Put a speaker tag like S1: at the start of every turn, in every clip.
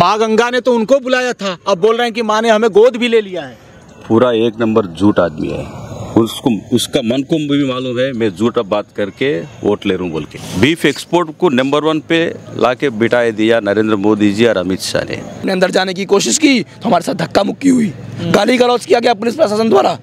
S1: माँ गंगा ने तो उनको बुलाया था, अब बोल रहे हैं कि माँ ने हमें गोद भी ले लिया है।
S2: पूरा एक नंबर झूठ आदमी है। उसका मन को भी मालूम है मैं झूठ बात करके वोट ले रहा हूँ बोल के। बीफ एक्सपोर्ट को नंबर 1 पे लाके बिठा दिया नरेंद्र मोदी जी और अमित शाह ने।
S3: अंदर जाने की कोशिश की तो हमारे साथ धक्का मुक्की हुई, गाली गलौज किया गया पुलिस प्रशासन द्वारा,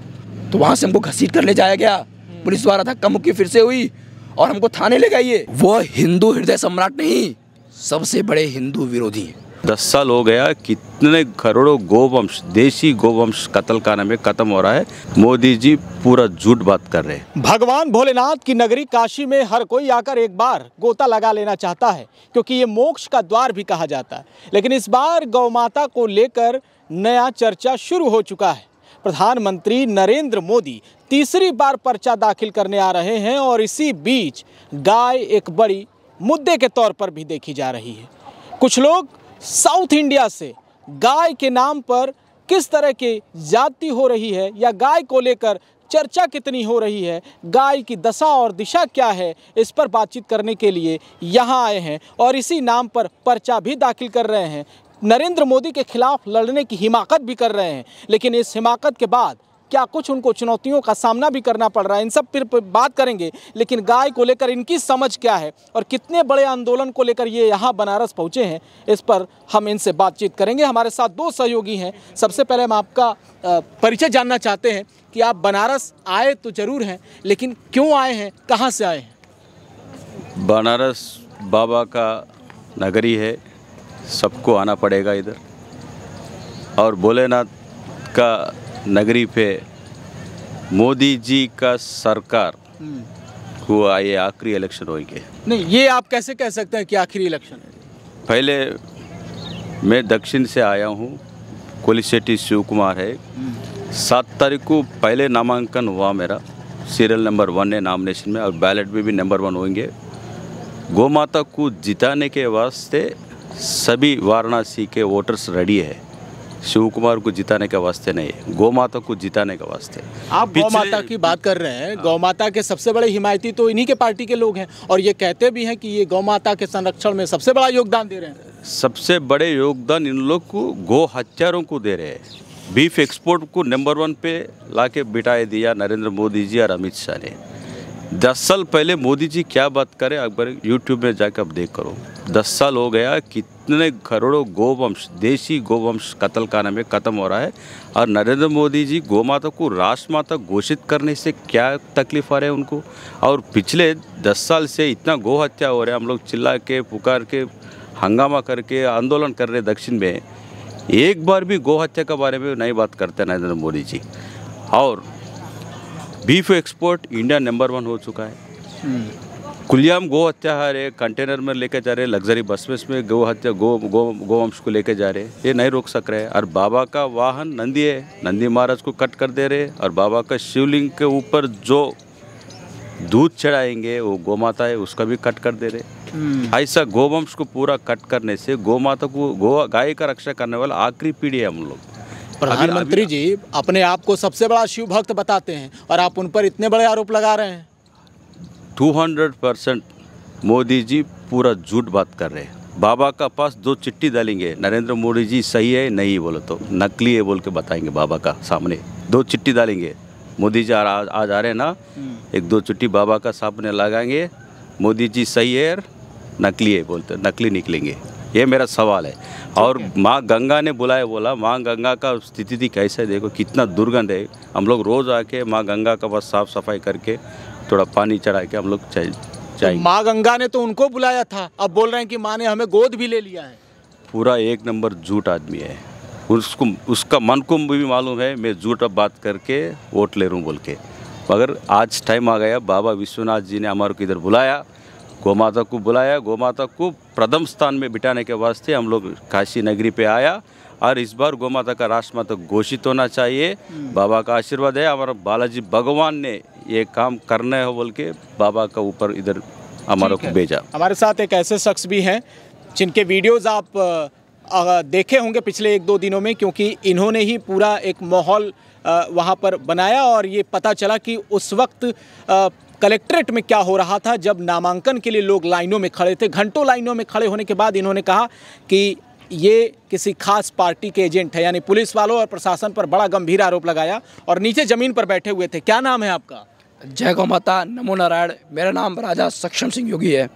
S3: तो वहां से हमको घसीट कर ले जाया गया पुलिस द्वारा। धक्का मुक्की फिर से हुई और हमको थाने ले गए। वो हिंदू हृदय सम्राट नहीं, सबसे बड़े हिंदू विरोधी हैं।
S2: 10 साल हो गया, कितने करोड़ों गोवंश, देशी गोवंश कत्लखाना में खत्म हो रहा है। मोदी जी पूरा झूठ बात कर रहे हैं।
S1: भगवान भोलेनाथ की नगरी काशी में हर कोई आकर एक बार गोता लगा लेना चाहता है, क्योंकि ये मोक्ष का द्वार भी कहा जाता है। लेकिन इस बार गौ माता को लेकर नया चर्चा शुरू हो चुका है। प्रधानमंत्री नरेंद्र मोदी तीसरी बार पर्चा दाखिल करने आ रहे हैं और इसी बीच गाय एक बड़ी मुद्दे के तौर पर भी देखी जा रही है। कुछ लोग साउथ इंडिया से गाय के नाम पर किस तरह की जाति हो रही है या गाय को लेकर चर्चा कितनी हो रही है, गाय की दशा और दिशा क्या है, इस पर बातचीत करने के लिए यहाँ आए हैं और इसी नाम पर पर्चा भी दाखिल कर रहे हैं। नरेंद्र मोदी के खिलाफ लड़ने की हिमाकत भी कर रहे हैं। लेकिन इस हिमाकत के बाद क्या कुछ उनको चुनौतियों का सामना भी करना पड़ रहा है, इन सब पर बात करेंगे। लेकिन गाय को लेकर इनकी समझ क्या है और कितने बड़े आंदोलन को लेकर ये यहाँ बनारस पहुँचे हैं, इस पर हम इनसे बातचीत करेंगे। हमारे साथ 2 सहयोगी हैं। सबसे पहले हम आपका परिचय जानना चाहते हैं कि आप बनारस आए तो ज़रूर हैं, लेकिन क्यों आए हैं, कहाँ से आए हैं?
S2: बनारस बाबा का नगरी है, सबको आना पड़ेगा इधर। और भोलेनाथ का नगरी पे मोदी जी का सरकार हुआ, ये आखिरी इलेक्शन होंगे।
S1: नहीं, ये आप कैसे कह सकते हैं कि आखिरी इलेक्शन है?
S2: पहले मैं दक्षिण से आया हूँ, कोलिशेट्टी शिव कुमार है। 7 तारीख को पहले नामांकन हुआ मेरा, सीरियल नंबर 1 है नॉमिनेशन में, और बैलेट में भी नंबर 1 होंगे। गौ माता को जिताने के वास्ते सभी वाराणसी के वोटर्स रेडी है। शिव कुमार को जिताने के वास्ते नहीं, गौ माता को जिताने के वास्ते।
S1: आप गौ माता की बात कर रहे हैं, गौ माता के सबसे बड़े हिमायती तो इन्हीं के पार्टी के लोग हैं और ये कहते भी हैं कि ये गौ माता के संरक्षण में सबसे बड़ा योगदान दे रहे हैं।
S2: सबसे बड़े योगदान इन लोग को गौ हत्यारों को दे रहे हैं। बीफ एक्सपोर्ट को नंबर 1 पे लाके बिठाए दिया नरेंद्र मोदी जी और अमित शाह ने। 10 साल पहले मोदी जी क्या बात करें, अकबर यूट्यूब में जाकर आप देख करो। 10 साल हो गया, कितने करोड़ों गोवंश, देशी गोवंश कत्लखाना में खत्म हो रहा है। और नरेंद्र मोदी जी गौ माता को राष्ट्रमाता घोषित करने से क्या तकलीफ आ रहा है उनको। और पिछले 10 साल से इतना गौ हत्या हो रहा है, हम लोग चिल्ला के पुकार के हंगामा करके आंदोलन कर रहे दक्षिण में, एक बार भी गौ हत्या के बारे में नहीं बात करते नरेंद्र मोदी जी। और बीफ एक्सपोर्ट इंडिया नंबर 1 हो चुका है। खुलेआम गौ हत्या है रहे, कंटेनर में लेके जा रहे, लग्जरी बस में गौ हत्या गोवंश को लेके जा रहे, ये नहीं रोक सक रहे। और बाबा का वाहन नंदी है, नंदी महाराज को कट कर दे रहे। और बाबा का शिवलिंग के ऊपर जो दूध चढ़ाएंगे वो गौ माता है, उसका भी कट कर दे रहे। ऐसा गोवंश को पूरा कट करने से गौ माता को, गाय का रक्षा करने वाला आखिरी पीढ़ी है हम लोग।
S1: प्रधानमंत्री जी अपने आप को सबसे बड़ा शिव भक्त बताते हैं और आप उन पर इतने बड़े आरोप लगा रहे हैं।
S2: 200% मोदी जी पूरा झूठ बात कर रहे हैं। बाबा का पास 2 चिट्ठी डालेंगे, नरेंद्र मोदी जी सही है नहीं बोलो तो नकली है बोल के बताएंगे। बाबा का सामने 2 चिट्ठी डालेंगे, मोदी जी आज आ रहे हैं ना, 1-2 चिट्ठी बाबा का सामने लगाएंगे, मोदी जी सही है नकली है बोलते, नकली निकलेंगे। ये मेरा सवाल है। और माँ गंगा ने बुलाया, बोला माँ गंगा का स्थिति कैसे देखो, कितना दुर्गंध है। हम लोग रोज़ आके माँ गंगा का बस साफ सफाई करके थोड़ा पानी चढ़ा के हम लोग चाहिए।
S1: माँ गंगा ने तो उनको बुलाया था, अब बोल रहे हैं कि माँ ने हमें गोद भी ले लिया है।
S2: पूरा एक नंबर झूठ आदमी है। उसका मन को भी मालूम है मैं झूठ बात करके वोट ले रहा हूँ बोल के। मगर आज टाइम आ गया, बाबा विश्वनाथ जी ने हमारे को इधर बुलाया, गौ माता को बुलाया, गौ माता को प्रथम स्थान में बिठाने के वास्ते हम लोग काशी नगरी पे आया। और इस बार गौ माता का राष्ट्रमाता घोषित होना चाहिए। बाबा का आशीर्वाद है, हमारा बालाजी भगवान ने ये काम करना है बोल के बाबा का ऊपर इधर हमारे को भेजा।
S1: हमारे साथ एक ऐसे शख्स भी हैं जिनके वीडियोस आप देखे होंगे पिछले 1-2 दिनों में, क्योंकि इन्होंने ही पूरा एक माहौल वहाँ पर बनाया और ये पता चला कि उस वक्त कलेक्ट्रेट में क्या हो रहा था जब नामांकन के लिए लोग लाइनों में खड़े थे। घंटों लाइनों में खड़े होने के बाद इन्होंने कहा कि ये किसी खास पार्टी के एजेंट है, यानी पुलिस वालों और प्रशासन पर बड़ा गंभीर आरोप लगाया और नीचे ज़मीन पर बैठे हुए थे। क्या नाम है आपका?
S3: जय गौ माता, नमो नारायण। मेरा नाम राजा सक्षम सिंह योगी है।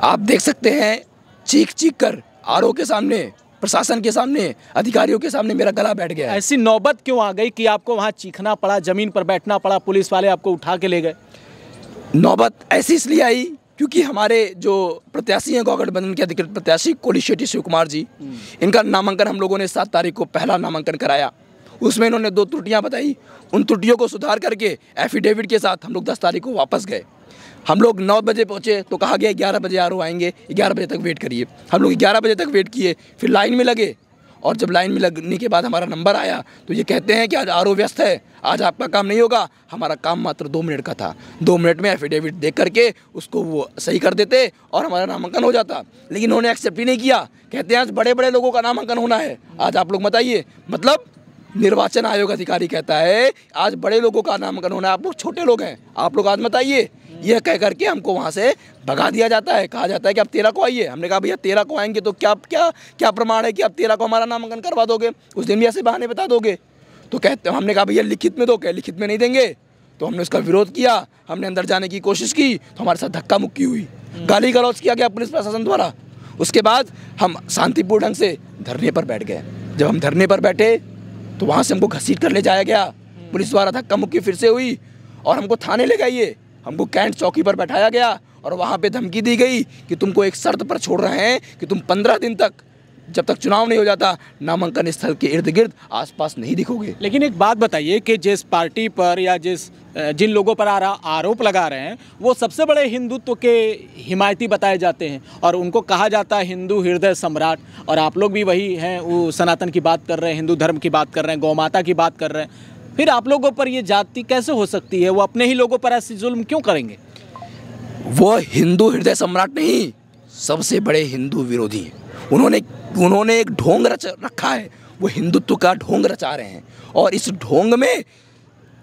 S3: आप देख सकते हैं चीख चीख कर आरओ के सामने, प्रशासन के सामने, अधिकारियों के सामने मेरा गला बैठ गया है।
S1: ऐसी नौबत क्यों आ गई कि आपको वहाँ चीखना पड़ा, ज़मीन पर बैठना पड़ा, पुलिस वाले आपको उठा के ले गए?
S3: नौबत ऐसी इसलिए आई क्योंकि हमारे जो प्रत्याशी हैं गौगठबंधन के अधिकृत प्रत्याशी कोलिशेट्टी शिव कुमार जी, इनका नामांकन हम लोगों ने 7 तारीख को पहला नामांकन कराया। उसमें इन्होंने 2 त्रुटियां बताई। उन त्रुटियों को सुधार करके एफिडेविट के साथ हम लोग 10 तारीख को वापस गए। हम लोग 9 बजे पहुँचे तो कहा गया 11 बजे आरओ आएंगे, 11 बजे तक वेट करिए। हम लोग 11 बजे तक वेट किए, फिर लाइन में लगे और जब लाइन में लगने के बाद हमारा नंबर आया तो ये कहते हैं कि आज आरओ व्यस्त है, आज आपका काम नहीं होगा। हमारा काम मात्र 2 मिनट का था। 2 मिनट में एफिडेविट देख करके उसको वो सही कर देते और हमारा नामांकन हो जाता, लेकिन उन्होंने एक्सेप्ट ही नहीं किया। कहते हैं आज बड़े बड़े लोगों का नामांकन होना है, आज आप लोग बताइए। मतलब निर्वाचन आयोग अधिकारी कहता है आज बड़े लोगों का नामांकन होना है, आप लोग छोटे लोग हैं, आप लोग आज बताइए। यह कह करके हमको वहाँ से भगा दिया जाता है। कहा जाता है कि आप 13 को आइए। हमने कहा भैया 13 को आएंगे तो क्या क्या क्या प्रमाण है कि आप 13 को हमारा नामांकन करवा दोगे? उस दिन भी ऐसे बहाने बता दोगे? तो कहते, हमने कहा भैया लिखित में दो। क्या लिखित में नहीं देंगे? तो हमने उसका विरोध किया। हमने अंदर जाने की कोशिश की तो हमारे साथ धक्का मुक्की हुई, गाली गलौज किया गया पुलिस प्रशासन द्वारा। उसके बाद हम शांतिपूर्ण ढंग से धरने पर बैठ गए। जब हम धरने पर बैठे तो वहाँ से हमको घसीट कर ले जाया गया। पुलिस द्वारा धक्का मुक्की फिर से हुई और हमको थाने ले गए। हमको कैंट चौकी पर बैठाया गया और वहाँ पे धमकी दी गई कि तुमको एक शर्त पर छोड़ रहे हैं कि तुम 15 दिन तक, जब तक चुनाव नहीं हो जाता, नामांकन स्थल के इर्द गिर्द आसपास नहीं दिखोगे।
S1: लेकिन एक बात बताइए कि जिस पार्टी पर या जिन लोगों पर आरोप लगा रहे हैं वो सबसे बड़े हिंदुत्व के हिमायती बताए जाते हैं और उनको कहा जाता है हिंदू हृदय सम्राट, और आप लोग भी वही हैं, वो सनातन की बात कर रहे हैं, हिंदू धर्म की बात कर रहे हैं, गौ माता की बात कर रहे हैं। फिर आप लोगों पर ये जाति कैसे हो सकती है? वो अपने ही लोगों पर ऐसी जुल्म क्यों करेंगे?
S3: वो हिंदू हृदय सम्राट नहीं, सबसे बड़े हिंदू विरोधी हैं। उन्होंने एक ढोंग रच रखा है, वो हिंदुत्व का ढोंग रचा रहे हैं और इस ढोंग में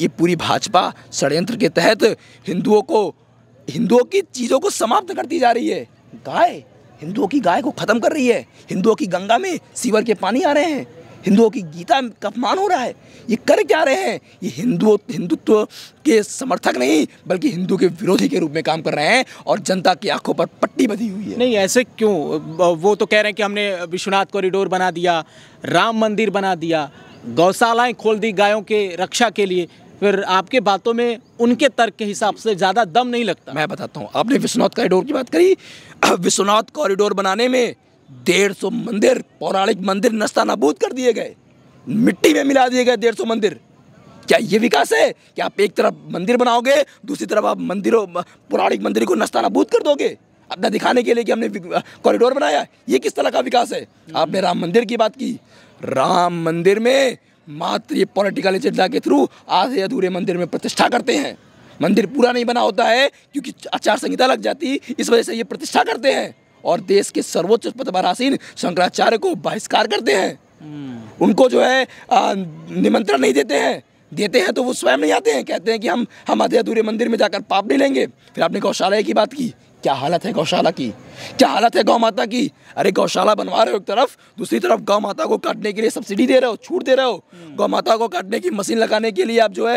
S3: ये पूरी भाजपा षड्यंत्र के तहत हिंदुओं की चीज़ों को समाप्त करती जा रही है। हिंदुओं की गाय को ख़त्म कर रही है। हिंदुओं की गंगा में सीवर के पानी आ रहे हैं। हिंदुओं की गीता का अपमान हो रहा है। ये कर क्या रहे हैं? ये हिंदुत्व के समर्थक नहीं बल्कि हिंदू के विरोधी के रूप में काम कर रहे हैं और जनता की आंखों पर पट्टी बंधी हुई है।
S1: नहीं, ऐसे क्यों? वो तो कह रहे हैं कि हमने विश्वनाथ कॉरिडोर बना दिया, राम मंदिर बना दिया, गौशालाएं खोल दी गायों के रक्षा के लिए। फिर आपके बातों में उनके तर्क के हिसाब से ज़्यादा दम नहीं लगता।
S3: मैं बताता हूँ, आपने विश्वनाथ कॉरिडोर की बात करी। विश्वनाथ कॉरिडोर बनाने में 150 मंदिर, पौराणिक मंदिर नस्ता नाबूद कर दिए गए, मिट्टी में मिला दिए गए 150 मंदिर। क्या ये विकास है कि आप एक तरफ मंदिर बनाओगे, दूसरी तरफ आप पौराणिक मंदिर को नस्ता नाबूद कर दोगे अपना दिखाने के लिए कि हमने कॉरिडोर बनाया? ये किस तरह का विकास है? आपने राम मंदिर की बात की। राम मंदिर में मात्र ये पॉलिटिकल एजेंडा के थ्रू आधे अधूरे मंदिर में प्रतिष्ठा करते हैं। मंदिर पूरा नहीं बना होता है क्योंकि आचार संहिता लग जाती, इस वजह से ये प्रतिष्ठा करते हैं और देश के सर्वोच्च पद पर आसीन शंकराचार्य को बहिष्कार करते हैं। उनको जो है निमंत्रण नहीं देते हैं तो वो स्वयं नहीं आते हैं। कहते हैं कि हम आधे अधूरे मंदिर में जाकर पाप नहीं लेंगे। फिर आपने गौशाला की बात की। क्या हालत है गौशाला की? क्या हालत है गौ माता की? अरे गौशाला बनवा रहे हो एक तरफ, दूसरी तरफ गौ माता को काटने के लिए सब्सिडी दे रहे हो, छूट दे रहे हो। गौ माता को काटने की मशीन लगाने के लिए आप जो है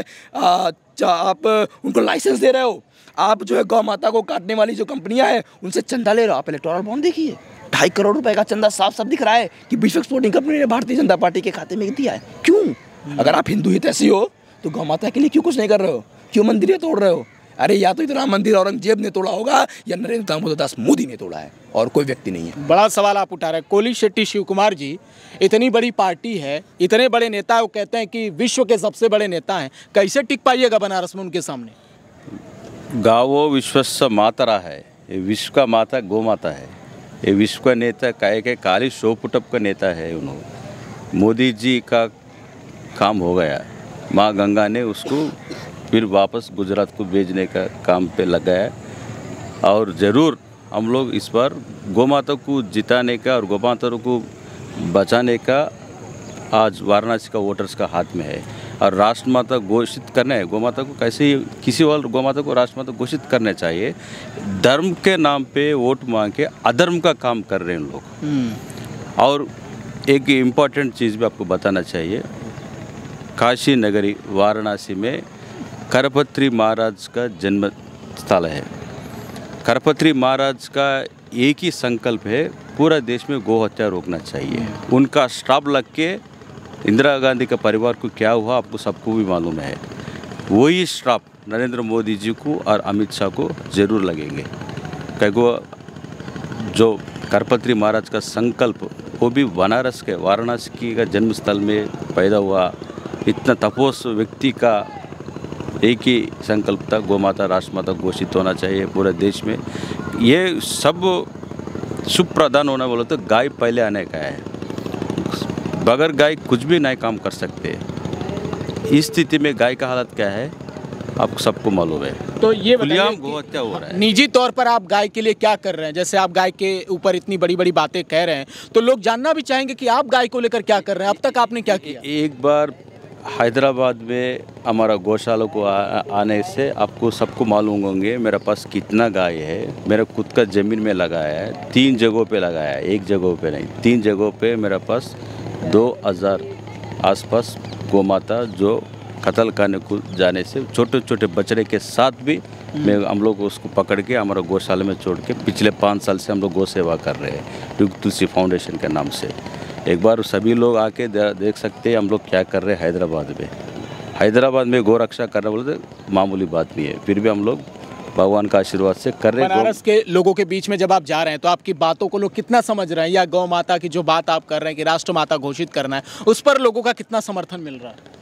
S3: आप उनको लाइसेंस दे रहे हो। आप जो है गौ माता को काटने वाली जो कंपनियां हैं उनसे चंदा ले रहे हो। आप इलेक्टोरल बॉन्ड देखिए, 2.5 करोड़ रुपए का चंदा साफ साफ दिख रहा है कि बीफ एक्सपोर्टिंग कंपनी ने भारतीय जनता पार्टी के खाते में दिया है। क्यों? अगर आप हिंदू हित ऐसी हो तो गौ माता के लिए क्यों कुछ नहीं कर रहे हो? क्यों मंदिर तोड़ रहे हो? अरे या तो इतना मंदिर औरंगजेब ने तोड़ा होगा या नरेंद्र दामोदर दास मोदी ने तोड़ा है, और कोई व्यक्ति नहीं है।
S1: बड़ा सवाल आप उठा रहे हैं। कोलिशेट्टी शिव कुमार जी, इतनी बड़ी पार्टी है, इतने बड़े नेता, वो कहते हैं कि विश्व के सबसे बड़े नेता हैं, कैसे टिक पाइएगा बनारस में उनके सामने?
S2: गावो विश्वस्य मातरा है, ये विश्व का माता गौ माता है। ये विश्व का नेता काहे के काली शोपुटप का नेता है। उन्होंने मोदी जी का काम हो गया, माँ गंगा ने उसको फिर वापस गुजरात को भेजने का काम पे लगा है। और ज़रूर हम लोग इस बार गौ माता को जिताने का और गौ माता को बचाने का आज वाराणसी का वोटर्स का हाथ में है। और राष्ट्रमाता घोषित करना है। गौ माता को कैसे किसी और गौ माता को राष्ट्रमाता घोषित करना चाहिए। धर्म के नाम पे वोट मांग के अधर्म का काम कर रहे हैं उन लोग। और एक इम्पॉर्टेंट चीज़ भी आपको बताना चाहिए, काशी नगरी वाराणसी में करपत्री महाराज का जन्म स्थल है। करपत्री महाराज का एक ही संकल्प है, पूरा देश में गौ हत्या रोकना चाहिए। उनका श्राप लग के इंदिरा गांधी का परिवार को क्या हुआ आपको सबको भी मालूम है। वही श्राप नरेंद्र मोदी जी को और अमित शाह को जरूर लगेंगे, क्योंकि जो करपत्री महाराज का संकल्प वो भी बनारस के वाराणसी का जन्म स्थल में पैदा हुआ। इतना तपोस व्यक्ति का एक ही संकल्प था, गौ माता राष्ट्रमाता घोषित होना चाहिए पूरे देश में। ये सब शुभ प्रदान होना बोलो तो गाय पहले आने का है, बगैर गाय कुछ भी नहीं काम कर सकते। इस स्थिति में गाय का हालत क्या है आपको सबको मालूम है।
S1: तो ये
S2: खुलेआम गौ हत्या हो रहा है।
S1: निजी तौर पर आप गाय के लिए क्या कर रहे हैं? जैसे आप गाय के ऊपर इतनी बड़ी बड़ी बातें कह रहे हैं, तो लोग जानना भी चाहेंगे कि आप गाय को लेकर क्या कर रहे हैं, अब तक आपने क्या किया?
S2: एक बार हैदराबाद में हमारा गौशाला को आने से आपको सबको मालूम होंगे मेरे पास कितना गाय है। मेरा खुद का ज़मीन में लगाया है, 3 जगहों पे लगाया है, एक जगह पे नहीं, 3 जगहों पे मेरे पास 2000 आसपास गौ माता जो कत्ल करने को जाने से छोटे छोटे बछड़े के साथ भी मैं हम लोग उसको पकड़ के हमारा गौशाला में छोड़ के पिछले 5 साल से हम लोग गौ सेवा कर रहे हैं युग तुलसी फाउंडेशन के नाम से। एक बार सभी लोग आके देख सकते हैं हम लोग क्या कर रहे हैं हैदराबाद में। हैदराबाद में गौ रक्षा करना बोले तो मामूली बात नहीं है, फिर भी हम लोग भगवान का आशीर्वाद से कर रहे हैं।
S1: बनारस के लोगों के बीच में जब आप जा रहे हैं तो आपकी बातों को लोग कितना समझ रहे हैं, या गौ माता की जो बात आप कर रहे हैं कि राष्ट्र माता घोषित करना है, उस पर लोगों का कितना समर्थन मिल रहा है?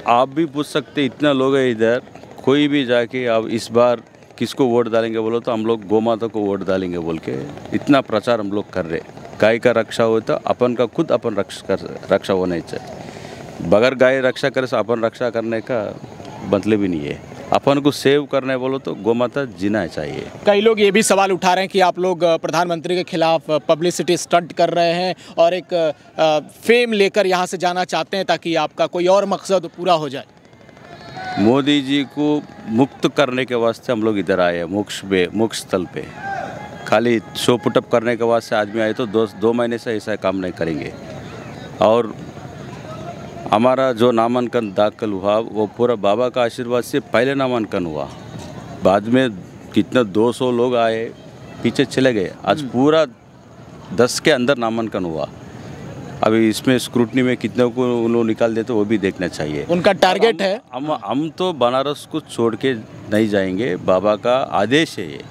S2: आप भी पूछ सकते, इतना लोग है इधर, कोई भी जाके आप इस बार किसको वोट डालेंगे बोलो तो हम लोग गौ माता को वोट डालेंगे बोल के इतना प्रचार हम लोग कर रहे। गाय का रक्षा हो तो अपन का खुद अपन रक्षा होना ही चाहिए। बगैर गाय रक्षा करे तो अपन रक्षा करने का मतलब ही नहीं है। अपन को सेव करने बोलो तो गौ माता जीना चाहिए।
S1: कई लोग ये भी सवाल उठा रहे हैं कि आप लोग प्रधानमंत्री के खिलाफ पब्लिसिटी स्टंट कर रहे हैं और एक फेम लेकर यहाँ से जाना चाहते हैं ताकि आपका कोई और मकसद पूरा हो जाए।
S2: मोदी जी को मुक्त करने के वास्ते हम लोग इधर आए हैं, मोक्ष स्थल पे। खाली शो पुटअप करने के वास्ते आदमी आए तो 2 महीने से ऐसा काम नहीं करेंगे। और हमारा जो नामांकन दाखिल हुआ वो पूरा बाबा का आशीर्वाद से पहले नामांकन हुआ, बाद में कितना 200 लोग आए पीछे चले गए। आज पूरा 10 के अंदर नामांकन हुआ। अभी इसमें स्क्रूटनी में कितने को उन लोग निकाल देते वो भी देखना चाहिए।
S1: उनका टारगेट है
S2: हम तो बनारस को छोड़ के नहीं जाएंगे, बाबा का आदेश है ये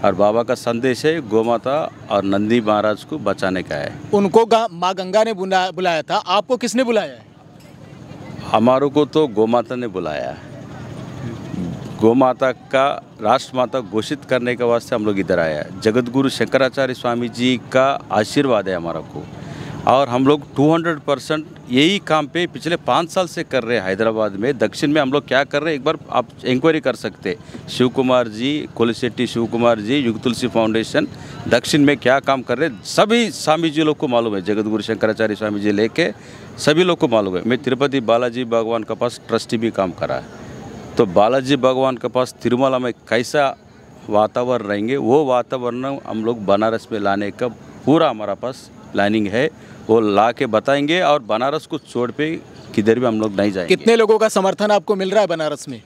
S2: और बाबा का संदेश है गौ माता और नंदी महाराज को बचाने का है।
S1: उनको माँ गंगा ने बुलाया था, आपको किसने बुलाया है?
S2: हमारों को तो गौ माता ने बुलाया। गौ माता का राष्ट्र माता घोषित करने के वास्ते हम लोग इधर आए। जगत गुरु शंकराचार्य स्वामी जी का आशीर्वाद है हमारा को, और हम लोग 200% यही काम पे पिछले 5 साल से कर रहे हैं। हैदराबाद में दक्षिण में हम लोग क्या कर रहे हैं एक बार आप इंक्वायरी कर सकते हैं। शिव कुमार जी, कोलिशेट्टी शिव कुमार जी, युग तुलसी फाउंडेशन दक्षिण में क्या काम कर रहे हैं सभी स्वामी जी लोग को मालूम है। जगत गुरु शंकराचार्य स्वामी जी लेके सभी लोग को मालूम है। मैं तिरुपति बालाजी भगवान के पास ट्रस्टी भी काम करा है, तो बालाजी भगवान के पास तिरुमला में कैसा वातावरण रहेंगे वो वातावरण हम लोग बनारस में लाने का पूरा हमारा पास प्लानिंग है। वो ला के बताएंगे और बनारस को छोड़ पे किधर भी हम लोग नहीं जाएंगे।
S1: कितने लोगों का समर्थन आपको मिल रहा है बनारस में?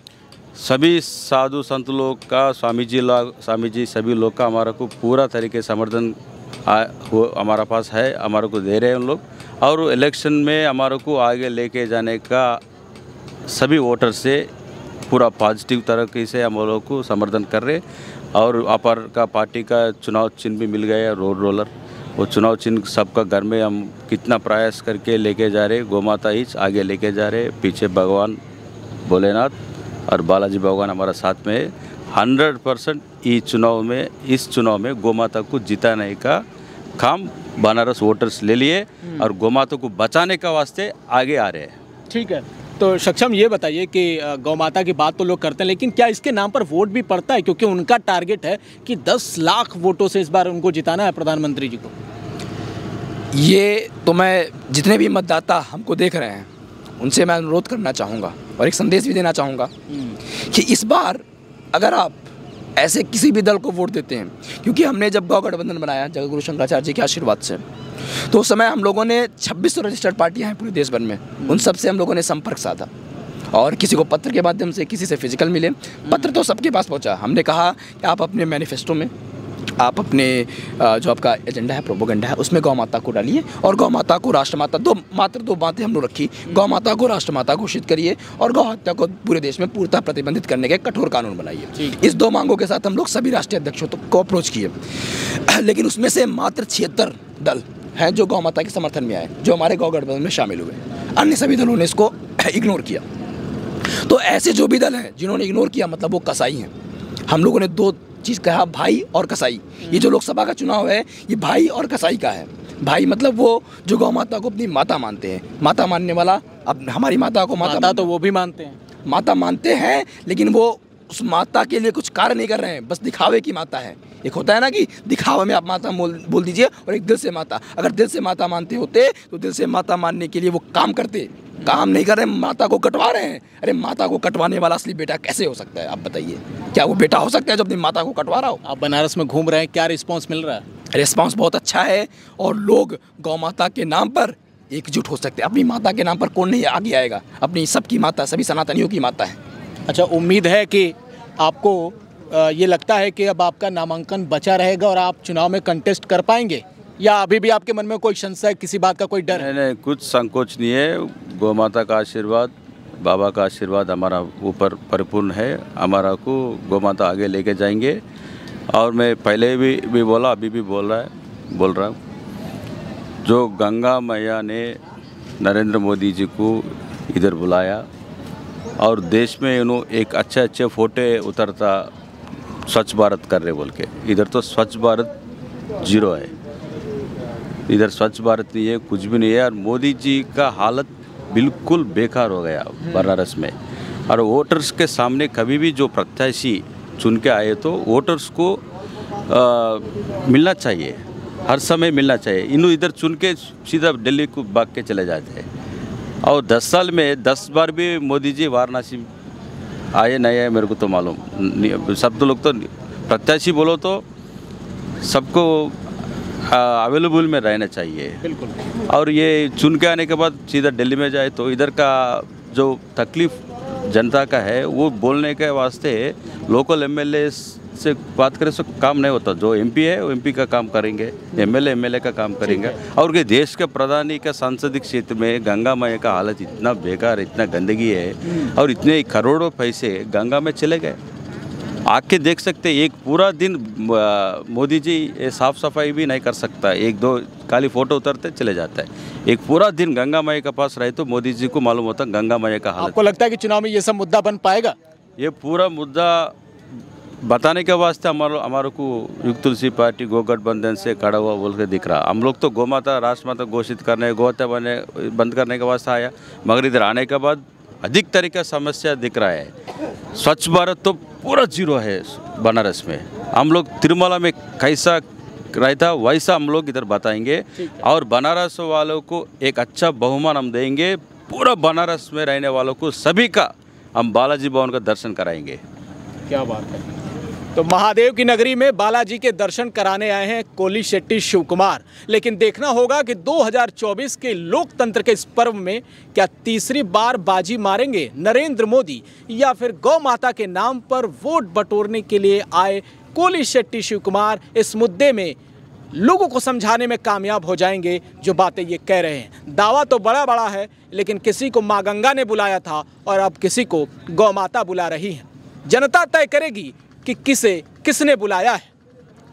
S2: सभी साधु संत लोग का, स्वामी जी सभी लोग का हमारा को पूरा तरीके समर्थन वो हमारा पास है, हमारे को दे रहे हैं उन लोग। और इलेक्शन में हमारे को आगे लेके जाने का सभी वोटर से पूरा पॉजिटिव तरीके से हम लोग को समर्थन कर रहे। और अपर का पार्टी का चुनाव चिन्ह भी मिल गया, रोड रोलर। वो चुनाव चिन्ह सबका घर में हम कितना प्रयास करके लेके जा रहे। गौ माता ही आगे लेके जा रहे, पीछे भगवान भोलेनाथ और बालाजी भगवान हमारा साथ में है। 100% इस चुनाव में गौ माता को जिताने का काम बनारस वोटर्स ले लिए और गौ माता को बचाने का वास्ते आगे आ रहे हैं।
S1: ठीक है, तो सक्षम ये बताइए कि गौ माता की बात तो लोग करते हैं, लेकिन क्या इसके नाम पर वोट भी पड़ता है? क्योंकि उनका टारगेट है कि 10 लाख वोटों से इस बार उनको जिताना है प्रधानमंत्री जी को।
S3: ये तो मैं जितने भी मतदाता हमको देख रहे हैं उनसे मैं अनुरोध करना चाहूँगा और एक संदेश भी देना चाहूँगा कि इस बार अगर आप ऐसे किसी भी दल को वोट देते हैं, क्योंकि हमने जब गौ गठबंधन बनाया जगतगुरु शंकराचार्य जी के आशीर्वाद से, तो उस समय हम लोगों ने 2600 रजिस्टर्ड पार्टियां हैं पूरे देश भर में, उन सब से हम लोगों ने संपर्क साधा और किसी को पत्र के माध्यम से, किसी से फिजिकल मिले। पत्र तो सबके पास पहुंचा। हमने कहा कि आप अपने मैनिफेस्टो में, आप अपने जो आपका एजेंडा है, प्रोपोगंडा है, उसमें गौ माता को डालिए और गौ माता को राष्ट्रमाता, दो बातें हम लोग रखी, गौ माता को राष्ट्रमाता घोषित करिए और गौ हत्या को पूरे देश में पूर्णतः प्रतिबंधित करने के कठोर कानून बनाइए। इस 2 मांगों के साथ हम लोग सभी राष्ट्रीय अध्यक्षों को अप्रोच किए, लेकिन उसमें से मात्र 76 दल हैं जो गौ माता के समर्थन में आए, जो हमारे गौ गठबंधन में शामिल हुए। अन्य सभी दलों ने इसको इग्नोर किया। तो ऐसे जो भी दल हैं जिन्होंने इग्नोर किया, मतलब वो कसाई हैं। हम लोगों ने 2 चीज़ कहा, भाई और कसाई। ये जो लोकसभा का चुनाव है ये भाई और कसाई का है। भाई मतलब वो जो गौ माता को अपनी माता मानते हैं, माता मानने वाला, अब हमारी माता को माता
S1: तो वो भी मानते हैं,
S3: माता मानते हैं, लेकिन वो उस माता के लिए कुछ कार्य नहीं कर रहे हैं, बस दिखावे की माता है। एक होता है ना कि दिखावे में आप माता बोल दीजिए, और एक दिल से माता। अगर दिल से माता मानते होते तो दिल से माता मानने के लिए वो काम करते। काम नहीं कर रहे, माता को कटवा रहे हैं। अरे माता को कटवाने वाला असली बेटा कैसे हो सकता है, आप बताइए? क्या वो बेटा हो सकता है जो अपनी माता को कटवा रहा हो?
S1: आप बनारस में घूम रहे हैं, क्या रिस्पॉन्स मिल रहा है?
S3: रिस्पॉन्स बहुत अच्छा है और लोग गौ माता के नाम पर एकजुट हो सकते हैं। अपनी माता के नाम पर कौन नहीं आगे आएगा? अपनी सबकी माता, सभी सनातनियों की माता है।
S1: अच्छा, उम्मीद है कि आपको ये लगता है कि अब आपका नामांकन बचा रहेगा और आप चुनाव में कंटेस्ट कर पाएंगे, या अभी भी आपके मन में कोई संशय, किसी बात का कोई डर है?
S2: नहीं, कुछ संकोच नहीं है। गौ माता का आशीर्वाद, बाबा का आशीर्वाद हमारा ऊपर परिपूर्ण है। हमारा को गौ माता आगे लेके जाएंगे। और मैं पहले भी बोला, अभी भी बोल रहा हूँ, जो गंगा मैया ने नरेंद्र मोदी जी को इधर बुलाया और देश में इन्होंने एक अच्छे फोटो उतरता, स्वच्छ भारत कर रहे बोल के, इधर तो स्वच्छ भारत 0 है। इधर स्वच्छ भारत नहीं है, कुछ भी नहीं है। और मोदी जी का हालत बिल्कुल बेकार हो गया बनारस में। और वोटर्स के सामने कभी भी जो प्रत्याशी चुन के आए तो वोटर्स को मिलना चाहिए, हर समय मिलना चाहिए। इन्हों इधर चुन के सीधा दिल्ली को भाग के चले जाते हैं। और 10 साल में 10 बार भी मोदी जी वाराणसी आए नहीं आए मेरे को तो मालूम नहीं। सब तो लोग तो प्रत्याशी बोलो तो सबको अवेलेबल में रहना चाहिए।
S1: बिल्कुल।
S2: और ये चुन के आने के बाद सीधा दिल्ली में जाए तो इधर का जो तकलीफ जनता का है वो बोलने के वास्ते लोकल एमएलए से बात करें तो काम नहीं होता। जो एमपी है वो एमपी का काम करेंगे, एमएलए का काम करेंगे। और ये देश के प्रधानी का संसदीय क्षेत्र में गंगा मैया का हालत इतना बेकार, इतना गंदगी है और इतने करोड़ों पैसे गंगा में चले गए। आके देख सकते, एक पूरा दिन मोदी जी साफ सफाई भी नहीं कर सकता, 1-2 खाली फोटो उतरते चले जाता है। एक पूरा दिन गंगा मैया के पास रहे तो मोदी जी को मालूम होता गंगा मैया का हालत।
S1: आपको लगता है कि चुनाव में ये सब मुद्दा बन पाएगा?
S2: ये पूरा मुद्दा बताने के वास्ते हमारे को युग तुलसी पार्टी गौ गठबंधन से खड़ा हुआ बोल के दिख रहा। हम लोग तो गौ माता राष्ट्रमाता घोषित करने, गौ हत्या बंद करने के वास्ते आया, मगर इधर आने के बाद अधिक तरह का समस्या दिख रहा है। स्वच्छ भारत तो पूरा 0 है बनारस में। हम लोग तिरुमला में कैसा रहता वैसा हम लोग इधर बताएंगे और बनारस वालों को एक अच्छा बहुमान हम देंगे। पूरा बनारस में रहने वालों को सभी का हम बालाजी भवन का दर्शन कराएंगे।
S1: क्या बात है। तो महादेव की नगरी में बालाजी के दर्शन कराने आए हैं कोलीशेट्टी शिव कुमार। लेकिन देखना होगा कि 2024 के लोकतंत्र के इस पर्व में क्या तीसरी बार बाजी मारेंगे नरेंद्र मोदी, या फिर गौ माता के नाम पर वोट बटोरने के लिए आए कोलीशेट्टी शिव कुमार इस मुद्दे में लोगों को समझाने में कामयाब हो जाएंगे जो बातें ये कह रहे हैं। दावा तो बड़ा है, लेकिन किसी को माँ गंगा ने बुलाया था और अब किसी को गौ माता बुला रही है। जनता तय करेगी कि किसने बुलाया है।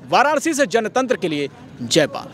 S1: वाराणसी से जनतंत्र के लिए जयपाल।